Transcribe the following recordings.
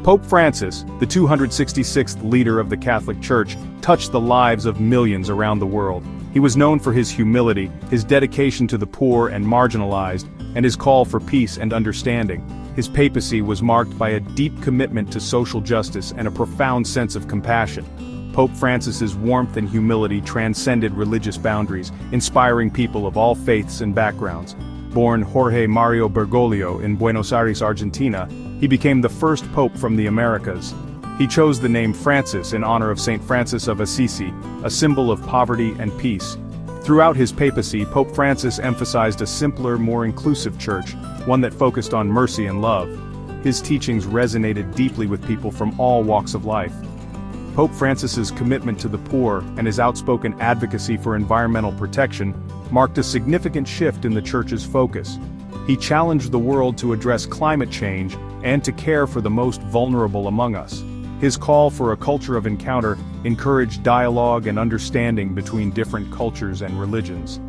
Pope Francis, the 266th leader of the Catholic Church, touched the lives of millions around the world. He was known for his humility, his dedication to the poor and marginalized, and his call for peace and understanding. His papacy was marked by a deep commitment to social justice and a profound sense of compassion. Pope Francis's warmth and humility transcended religious boundaries, inspiring people of all faiths and backgrounds. Born Jorge Mario Bergoglio in Buenos Aires, Argentina, he became the first pope from the Americas. He chose the name Francis in honor of Saint Francis of Assisi, a symbol of poverty and peace. Throughout his papacy, Pope Francis emphasized a simpler, more inclusive church, one that focused on mercy and love. His teachings resonated deeply with people from all walks of life. Pope Francis's commitment to the poor and his outspoken advocacy for environmental protection marked a significant shift in the Church's focus. He challenged the world to address climate change and to care for the most vulnerable among us. His call for a culture of encounter encouraged dialogue and understanding between different cultures and religions.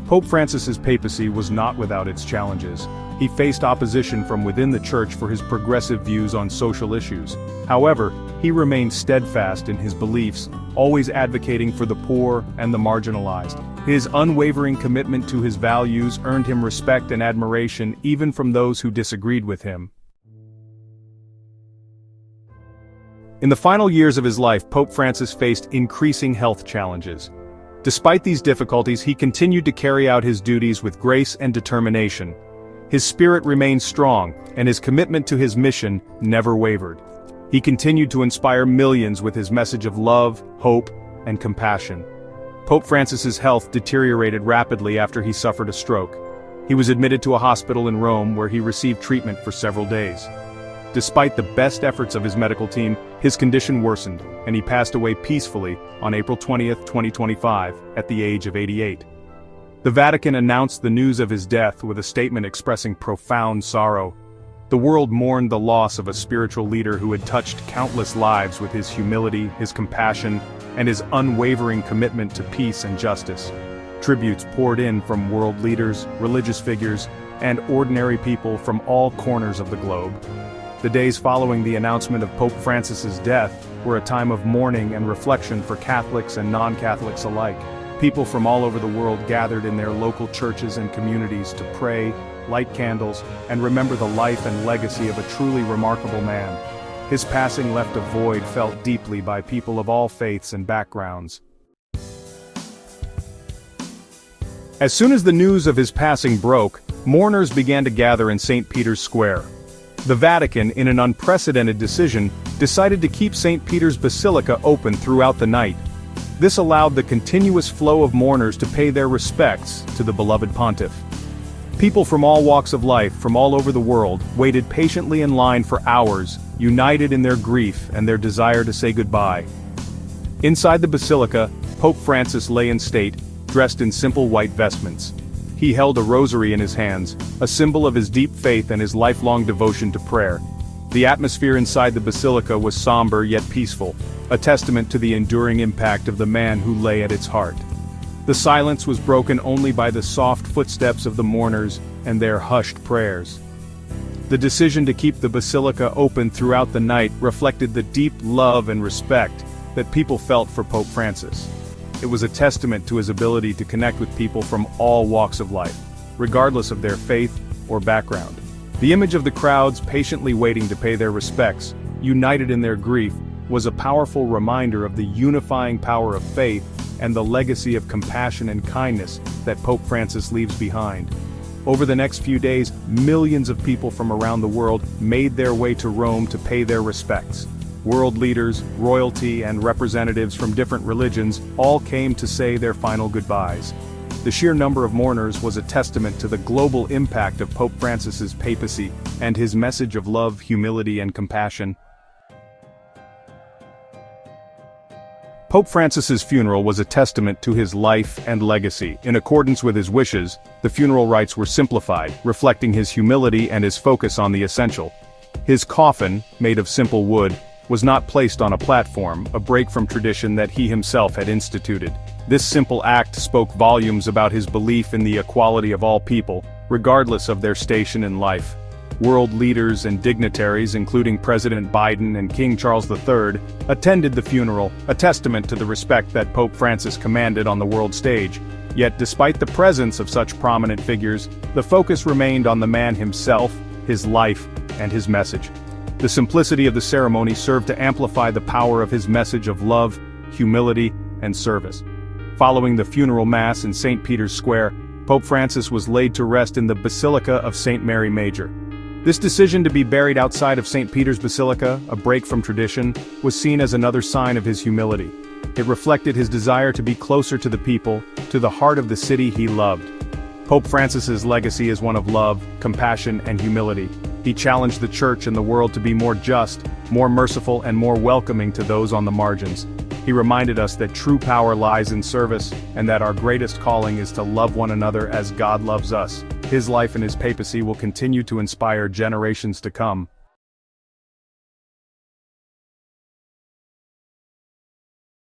Pope Francis's papacy was not without its challenges. He faced opposition from within the Church for his progressive views on social issues. However, he remained steadfast in his beliefs, always advocating for the poor and the marginalized. His unwavering commitment to his values earned him respect and admiration even from those who disagreed with him. In the final years of his life, Pope Francis faced increasing health challenges. Despite these difficulties, he continued to carry out his duties with grace and determination. His spirit remained strong, and his commitment to his mission never wavered. He continued to inspire millions with his message of love, hope, and compassion. Pope Francis's health deteriorated rapidly after he suffered a stroke. He was admitted to a hospital in Rome where he received treatment for several days. Despite the best efforts of his medical team, his condition worsened, and he passed away peacefully on April 20, 2025, at the age of 88. The Vatican announced the news of his death with a statement expressing profound sorrow. The world mourned the loss of a spiritual leader who had touched countless lives with his humility, his compassion, and his unwavering commitment to peace and justice. Tributes poured in from world leaders, religious figures, and ordinary people from all corners of the globe. The days following the announcement of Pope Francis's death were a time of mourning and reflection for Catholics and non-Catholics alike. People from all over the world gathered in their local churches and communities to pray, light candles, and remember the life and legacy of a truly remarkable man. His passing left a void felt deeply by people of all faiths and backgrounds. As soon as the news of his passing broke, mourners began to gather in St. Peter's Square. The Vatican, in an unprecedented decision, decided to keep St. Peter's Basilica open throughout the night. This allowed the continuous flow of mourners to pay their respects to the beloved pontiff. People from all walks of life, from all over the world, waited patiently in line for hours, united in their grief and their desire to say goodbye. Inside the basilica, Pope Francis lay in state, dressed in simple white vestments. He held a rosary in his hands, a symbol of his deep faith and his lifelong devotion to prayer. The atmosphere inside the basilica was somber yet peaceful, a testament to the enduring impact of the man who lay at its heart. The silence was broken only by the soft footsteps of the mourners and their hushed prayers. The decision to keep the basilica open throughout the night reflected the deep love and respect that people felt for Pope Francis. It was a testament to his ability to connect with people from all walks of life, regardless of their faith or background. The image of the crowds patiently waiting to pay their respects, united in their grief, was a powerful reminder of the unifying power of faith and the legacy of compassion and kindness that Pope Francis leaves behind. Over the next few days, millions of people from around the world made their way to Rome to pay their respects. World leaders, royalty, and representatives from different religions all came to say their final goodbyes. The sheer number of mourners was a testament to the global impact of Pope Francis's papacy and his message of love, humility, and compassion. Pope Francis's funeral was a testament to his life and legacy. In accordance with his wishes, the funeral rites were simplified, reflecting his humility and his focus on the essential. His coffin, made of simple wood, was not placed on a platform, a break from tradition that he himself had instituted. This simple act spoke volumes about his belief in the equality of all people, regardless of their station in life. World leaders and dignitaries, including President Biden and King Charles III, attended the funeral, a testament to the respect that Pope Francis commanded on the world stage. Yet despite the presence of such prominent figures, the focus remained on the man himself, his life, and his message. The simplicity of the ceremony served to amplify the power of his message of love, humility, and service. Following the funeral mass in St. Peter's Square, Pope Francis was laid to rest in the Basilica of St. Mary Major. This decision to be buried outside of St. Peter's Basilica, a break from tradition, was seen as another sign of his humility. It reflected his desire to be closer to the people, to the heart of the city he loved. Pope Francis's legacy is one of love, compassion, and humility. He challenged the Church and the world to be more just, more merciful, and more welcoming to those on the margins. He reminded us that true power lies in service, and that our greatest calling is to love one another as God loves us. His life and his papacy will continue to inspire generations to come.